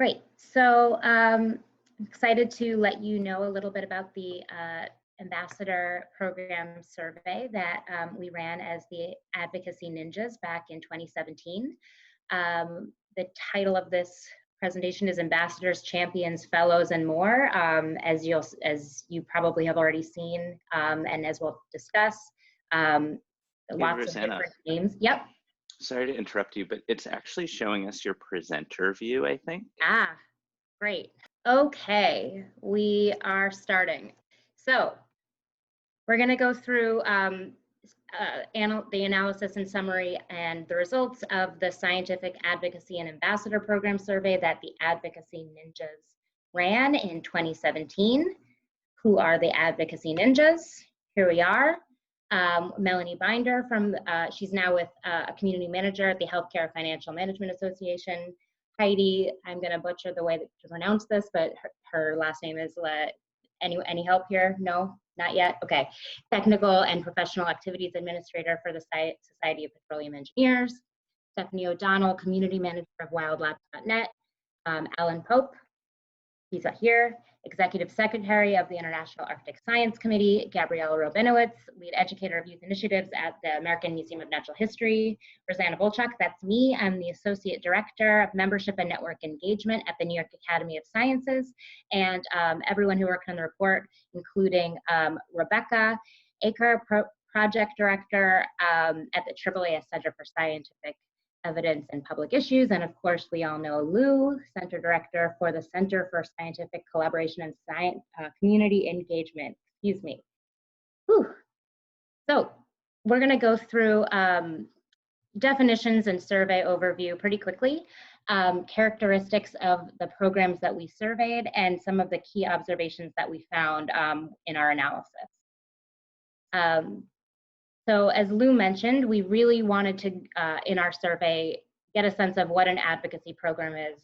Great. So I'm excited to let you know a little bit about the Ambassador Program Survey that we ran as the Advocacy Ninjas back in 2017. The title of this presentation is Ambassadors, Champions, Fellows, and More. As you probably have already seen, and as we'll discuss, lots Rosanna, of different names. Yep. Sorry to interrupt you, but it's actually showing us your presenter view, I think. Ah, great. Okay, we are starting. So we're going to go through the analysis and summary and the results of the Scientific Advocacy and Ambassador Program Survey that the Advocacy Ninjas ran in 2017. Who are the Advocacy Ninjas? Here we are. Melanie Binder she's now with a community manager at the Healthcare Financial Management Association. Heidi, I'm going to butcher the way to pronounce this, but her last name is, any help here? No, not yet? Okay. Technical and Professional Activities Administrator for the Society of Petroleum Engineers. Stephanie O'Donnell, Community Manager of WildLabs.net. Alan Pope, he's here. Executive Secretary of the International Arctic Science Committee. Gabriella Robinowitz, Lead Educator of Youth Initiatives at the American Museum of Natural History. Rosanna Volchok, that's me. I'm the Associate Director of Membership and Network Engagement at the New York Academy of Sciences. And everyone who worked on the report, including Rebecca Aker, Project Director at the AAAS Center for Scientific Evidence and Public Issues, and of course we all know Lou, Center Director for the Center for Scientific Collaboration and Science Community Engagement. Excuse me. Whew. So we're going to go through definitions and survey overview pretty quickly, characteristics of the programs that we surveyed, and some of the key observations that we found in our analysis. So as Lou mentioned, we really wanted to, in our survey, get a sense of what an advocacy program is,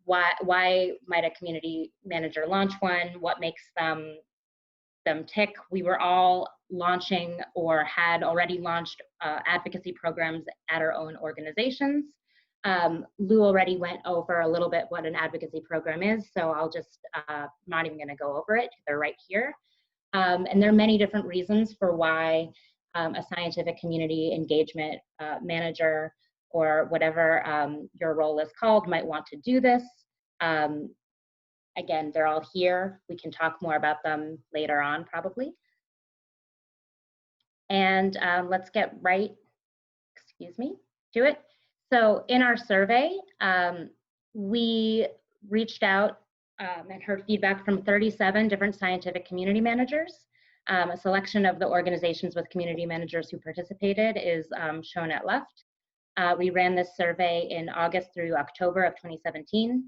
why might a community manager launch one, what makes them tick. We were all launching or had already launched advocacy programs at our own organizations. Lou already went over a little bit what an advocacy program is, so I'll just, I'm not even gonna go over it, they're right here. And there are many different reasons for why a scientific community engagement manager or whatever your role is called might want to do this. Again, they're all here. We can talk more about them later on probably. And let's get right, to it. So in our survey, we reached out and heard feedback from 37 different scientific community managers. A selection of the organizations with community managers who participated is shown at left. We ran this survey in August through October of 2017.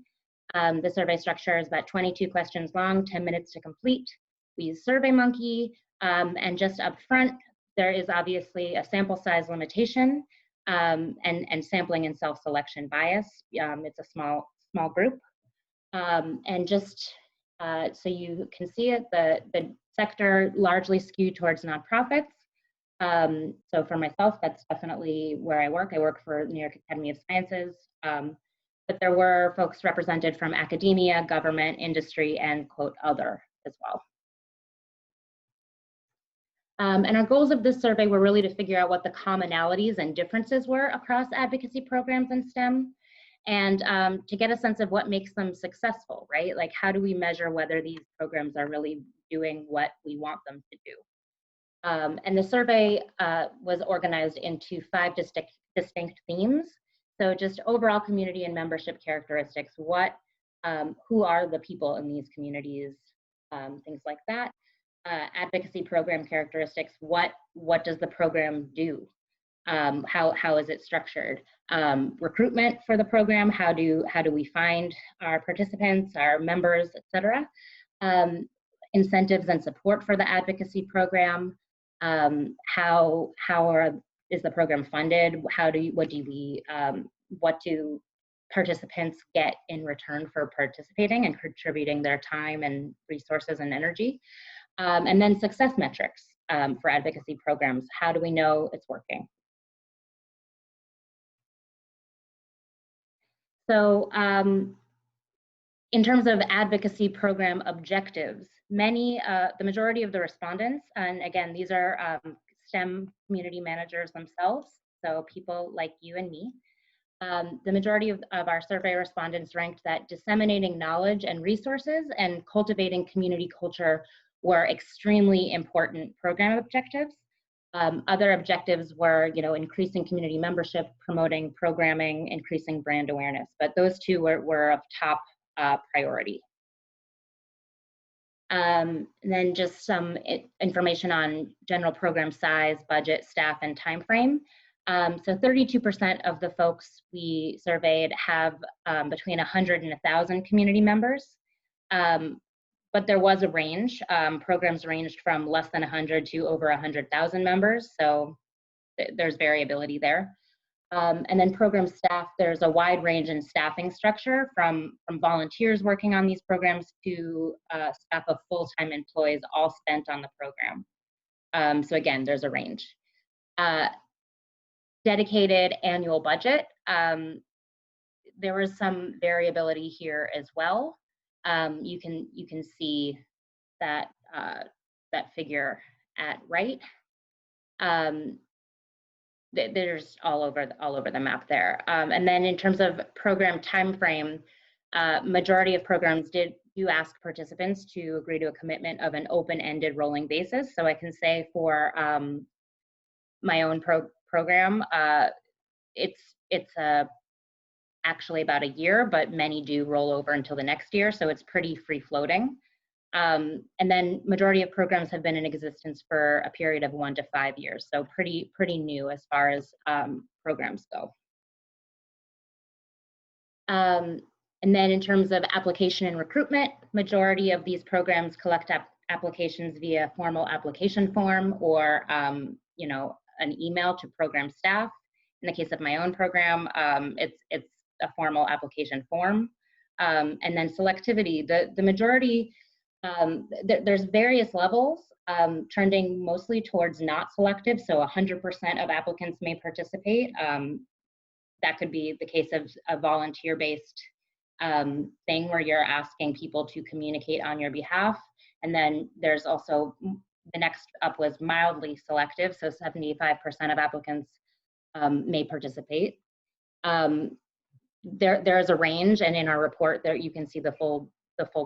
The survey structure is about 22 questions long, 10 minutes to complete. We use SurveyMonkey, and just up front, there is obviously a sample size limitation and sampling and self-selection bias. It's a small group. And just so you can see it, the sector largely skewed towards nonprofits. So for myself, that's definitely where I work. I work for New York Academy of Sciences, but there were folks represented from academia, government, industry, and quote, other as well. And our goals of this survey were really to figure out what the commonalities and differences were across advocacy programs in STEM, and to get a sense of what makes them successful, right? Like, how do we measure whether these programs are really doing what we want them to do? And the survey was organized into 5 distinct themes. So just overall community and membership characteristics, who are the people in these communities, things like that. Advocacy program characteristics, what does the program do? How is it structured? Recruitment for the program, how do we find our participants, our members, etc. Incentives and support for the advocacy program. Is the program funded? What do participants get in return for participating and contributing their time and resources and energy? And then success metrics for advocacy programs. How do we know it's working? So in terms of advocacy program objectives, the majority of the respondents, and again, these are STEM community managers themselves, so people like you and me, the majority of our survey respondents ranked that disseminating knowledge and resources and cultivating community culture were extremely important program objectives. Other objectives were, increasing community membership, promoting programming, increasing brand awareness, but those two were of top priority. And then just some information on general program size, budget, staff, and time frame. So 32% of the folks we surveyed have between 100 and 1,000 community members. But there was a range. Programs ranged from less than 100 to over 100,000 members. So there's variability there. And then program staff, there's a wide range in staffing structure from volunteers working on these programs to staff of full-time employees all spent on the program. So again, there's a range. Dedicated annual budget, there was some variability here as well. You can see that that figure at right. There's all over the map there. And then in terms of program time frame, majority of programs do ask participants to agree to a commitment of an open-ended rolling basis. So I can say for my own program, it's actually about a year, but many do roll over until the next year, so it's pretty free-floating. And then majority of programs have been in existence for a period of 1 to 5 years, so pretty new as far as programs go. And then in terms of application and recruitment, majority of these programs collect applications via formal application form or an email to program staff. In the case of my own program, it's a formal application form. And then selectivity, the majority, there's various levels, trending mostly towards not selective, so 100% of applicants may participate. That could be the case of a volunteer-based thing where you're asking people to communicate on your behalf. And then there's also, the next up was mildly selective, so 75% of applicants may participate. There's a range, and in our report there you can see the full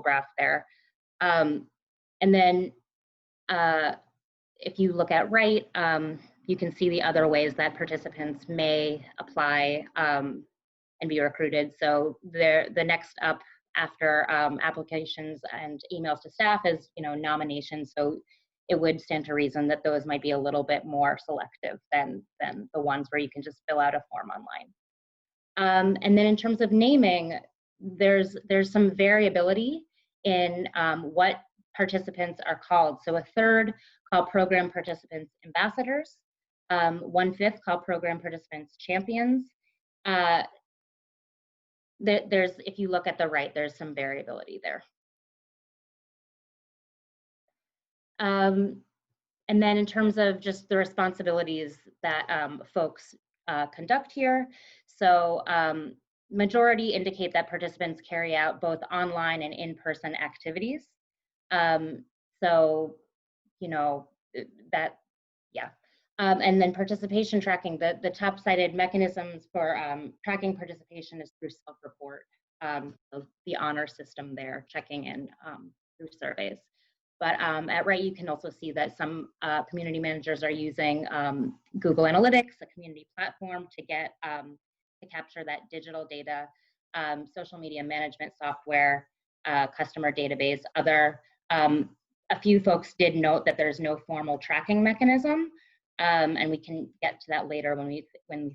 graph there. And then if you look at right, you can see the other ways that participants may apply and be recruited. So the next up after applications and emails to staff is nominations. So it would stand to reason that those might be a little bit more selective than the ones where you can just fill out a form online. And then in terms of naming, there's some variability in what participants are called. So a third call program participants ambassadors, 1/5 call program participants champions. If you look at the right, there's some variability there. And then in terms of just the responsibilities that folks conduct here, so majority indicate that participants carry out both online and in-person activities. So, and then participation tracking, the top cited mechanisms for tracking participation is through self-report, so the honor system there, checking in through surveys. But at Right, you can also see that some community managers are using Google Analytics, a community platform, to capture that digital data, social media management software, customer database. A few folks did note that there's no formal tracking mechanism, and we can get to that later when we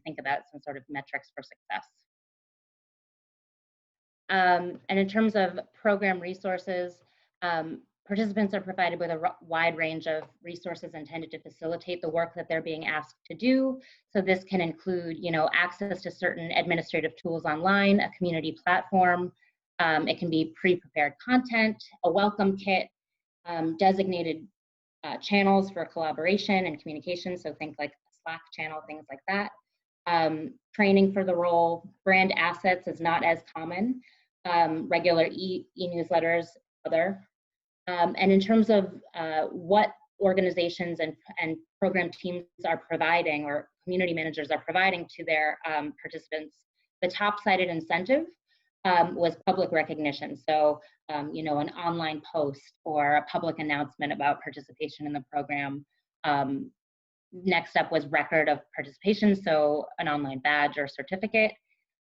think about some sort of metrics for success. And in terms of program resources, participants are provided with a wide range of resources intended to facilitate the work that they're being asked to do. So this can include, access to certain administrative tools online, a community platform. It can be pre-prepared content, a welcome kit, designated channels for collaboration and communication. So think like a Slack channel, things like that. Training for the role, brand assets is not as common. Regular e-newsletters, other. And in terms of what organizations and program teams are providing, or community managers are providing to their participants, the top cited incentive was public recognition. So, you know, an online post or a public announcement about participation in the program. Next up was record of participation, so an online badge or certificate.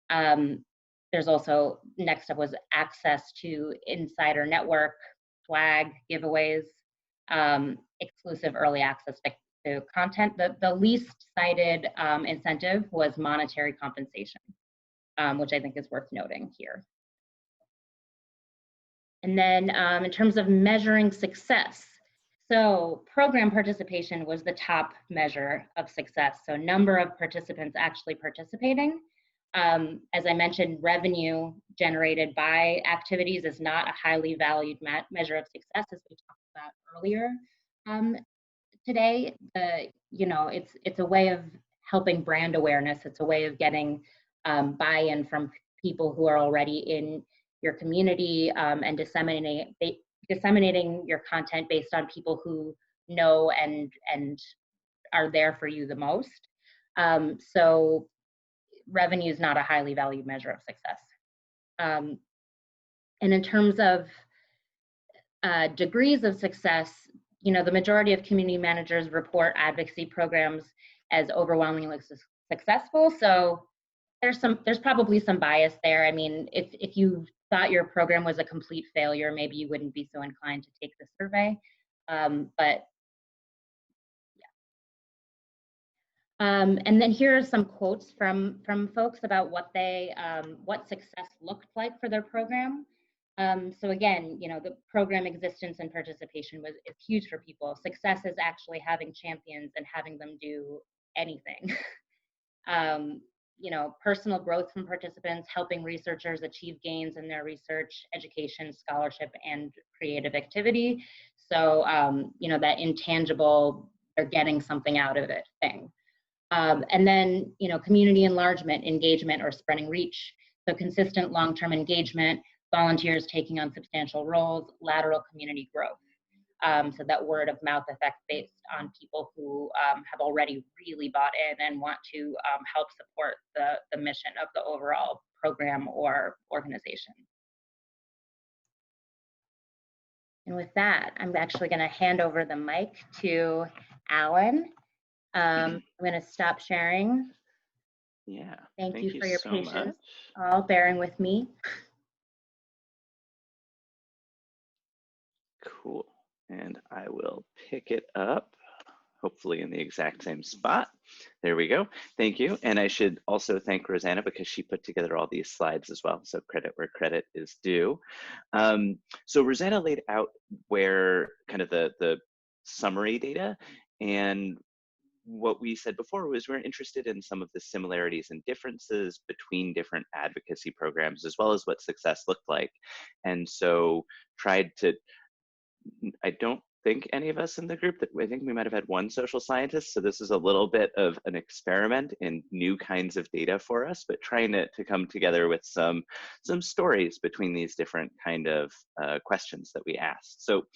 There's also, next up was access to insider network, swag, giveaways, exclusive early access to content. The least cited incentive was monetary compensation, which I think is worth noting here. And then in terms of measuring success, so program participation was the top measure of success. So number of participants actually participating. As I mentioned, revenue generated by activities is not a highly valued measure of success, as we talked about earlier today. You know, it's a way of helping brand awareness. It's a way of getting buy-in from people who are already in your community, and disseminating your content based on people who know and are there for you the most. So revenue is not a highly valued measure of success. And in terms of degrees of success, you know, the majority of community managers report advocacy programs as overwhelmingly successful. So there's probably some bias there. I mean, if you thought your program was a complete failure, maybe you wouldn't be so inclined to take the survey. But yeah. And then here are some quotes from folks about what what success looked like for their program. So again, you know, the program existence and participation is huge for people. Success is actually having champions and having them do anything. You know, personal growth from participants, helping researchers achieve gains in their research, education, scholarship, and creative activity. So, you know, that intangible, they're getting something out of it thing. And then, you know, community enlargement, engagement, or spreading reach. So consistent long-term engagement, volunteers taking on substantial roles, lateral community growth. So that word of mouth effect based on people who have already really bought in and want to help support the mission of the overall program or organization. And with that, I'm actually going to hand over the mic to Alan. I'm going to stop sharing. Yeah. Thank you for your so patience, much. all bearing with me. Cool. And I will pick it up, hopefully in the exact same spot. There we go. Thank you. And I should also thank Rosanna because she put together all these slides as well. So credit where credit is due. So Rosanna laid out where kind of the summary data, and what we said before was we're interested in some of the similarities and differences between different advocacy programs, as well as what success looked like. And so tried to, I don't think any of us in the group, that I think we might have had one social scientist, so this is a little bit of an experiment in new kinds of data for us, but trying to come together with some stories between these different kind of questions that we asked. So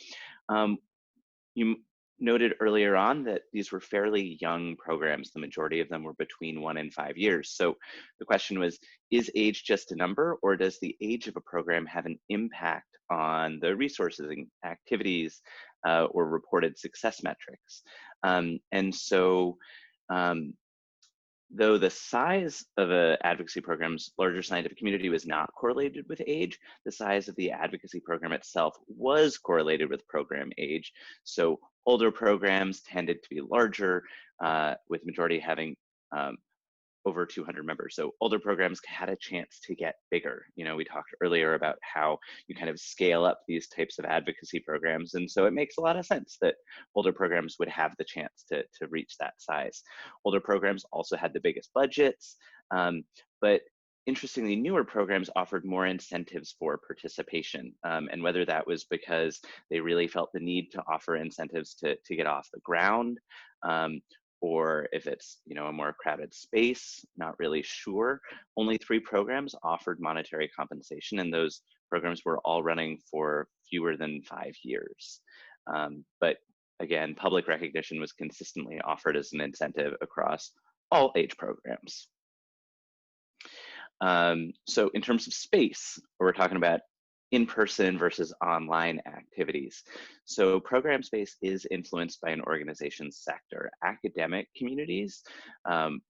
you noted earlier on that these were fairly young programs. The majority of them were between 1 and 5 years. So the question was, is age just a number, or does the age of a program have an impact on the resources and activities or reported success metrics? And so though the size of an advocacy program's larger scientific community was not correlated with age, the size of the advocacy program itself was correlated with program age. So older programs tended to be larger, with majority having over 200 members. So older programs had a chance to get bigger. You know, we talked earlier about how you kind of scale up these types of advocacy programs. And so it makes a lot of sense that older programs would have the chance to reach that size. Older programs also had the biggest budgets, but interestingly, newer programs offered more incentives for participation. And whether that was because they really felt the need to offer incentives to get off the ground, or if it's, you know, a more crowded space, not really sure. Only 3 programs offered monetary compensation, and those programs were all running for fewer than 5 years. But again, public recognition was consistently offered as an incentive across all age programs. So in terms of space, we're talking about in-person versus online activities. So program space is influenced by an organization's sector. Academic communities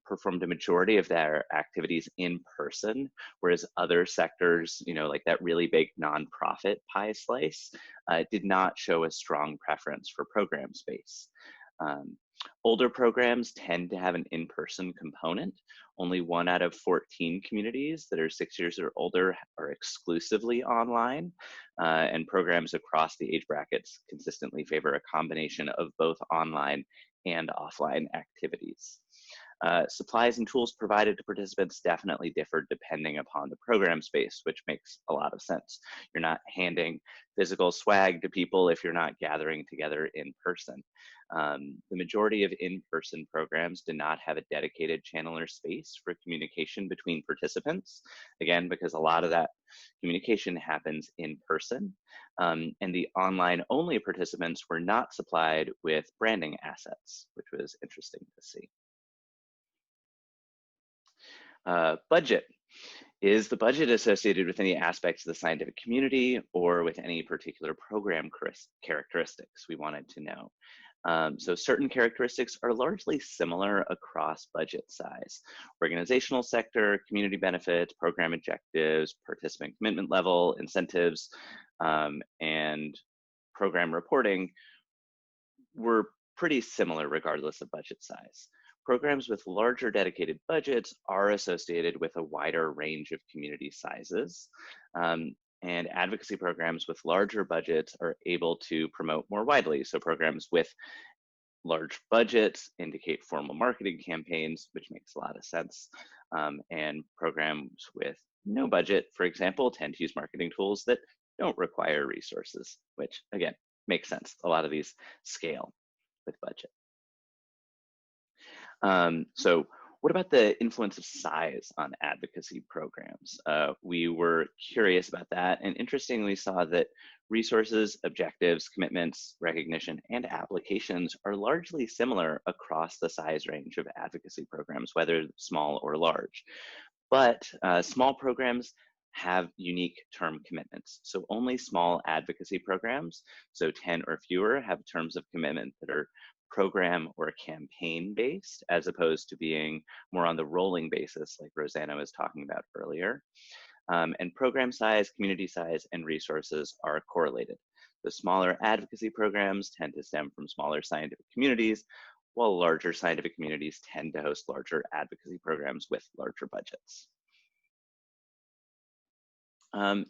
performed a majority of their activities in person, whereas other sectors, you know, like that really big nonprofit pie slice, did not show a strong preference for program space. Older programs tend to have an in-person component. Only 1 out of 14 communities that are 6 years or older are exclusively online, and programs across the age brackets consistently favor a combination of both online and offline activities. Supplies and tools provided to participants definitely differ depending upon the program space, which makes a lot of sense. You're not handing physical swag to people if you're not gathering together in person. The majority of in-person programs do not have a dedicated channel or space for communication between participants, again, because a lot of that communication happens in person. And the online-only participants were not supplied with branding assets, which was interesting to see. Budget. Is the budget associated with any aspects of the scientific community or with any particular program characteristics? We wanted to know. So certain characteristics are largely similar across budget size. Organizational sector, community benefits, program objectives, participant commitment level, incentives, and program reporting were pretty similar regardless of budget size. Programs with larger dedicated budgets are associated with a wider range of community sizes. And advocacy programs with larger budgets are able to promote more widely. So programs with large budgets indicate formal marketing campaigns, which makes a lot of sense. And programs with no budget, for example, tend to use marketing tools that don't require resources, which again, makes sense. A lot of these scale with budget. So what about the influence of size on advocacy programs? We were curious about that, and interestingly saw that resources, objectives, commitments, recognition, and applications are largely similar across the size range of advocacy programs, whether small or large. But small programs have unique term commitments. So only small advocacy programs, so 10 or fewer, have terms of commitment that are program or campaign based, as opposed to being more on the rolling basis like Rosanna was talking about earlier. And program size, community size, and resources are correlated. The smaller advocacy programs tend to stem from smaller scientific communities, while larger scientific communities tend to host larger advocacy programs with larger budgets.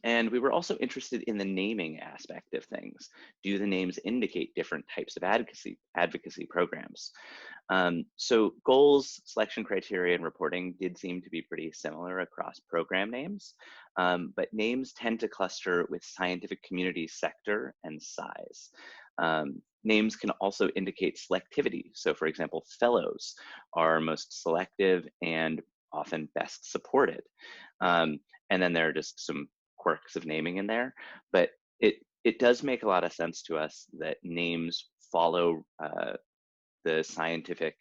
And we were also interested in the naming aspect of things. Do the names indicate different types of advocacy programs? So goals, selection criteria, and reporting did seem to be pretty similar across program names, but names tend to cluster with scientific community sector and size. Names can also indicate selectivity. So for example, fellows are most selective and often best supported. And then there are just some quirks of naming in there, but it does make a lot of sense to us that names follow the scientific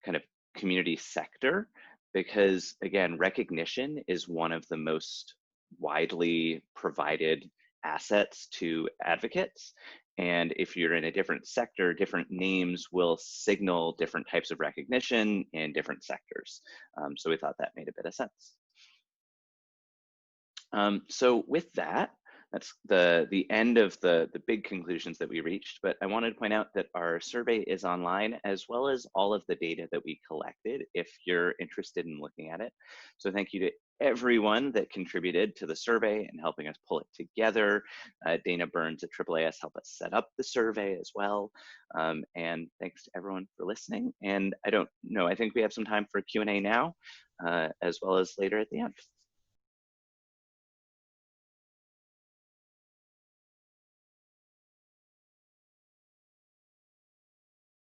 kind of community sector, because again, recognition is one of the most widely provided assets to advocates. And if you're in a different sector, different names will signal different types of recognition in different sectors. So we thought that made a bit of sense. So with that, that's the end of the big conclusions that we reached, but I wanted to point out that our survey is online, as well as all of the data that we collected if you're interested in looking at it. So thank you to everyone that contributed to the survey and helping us pull it together. Dana Burns at AAAS helped us set up the survey as well. And thanks to everyone for listening. And I don't know, I think we have some time for Q&A now, as well as later at the end.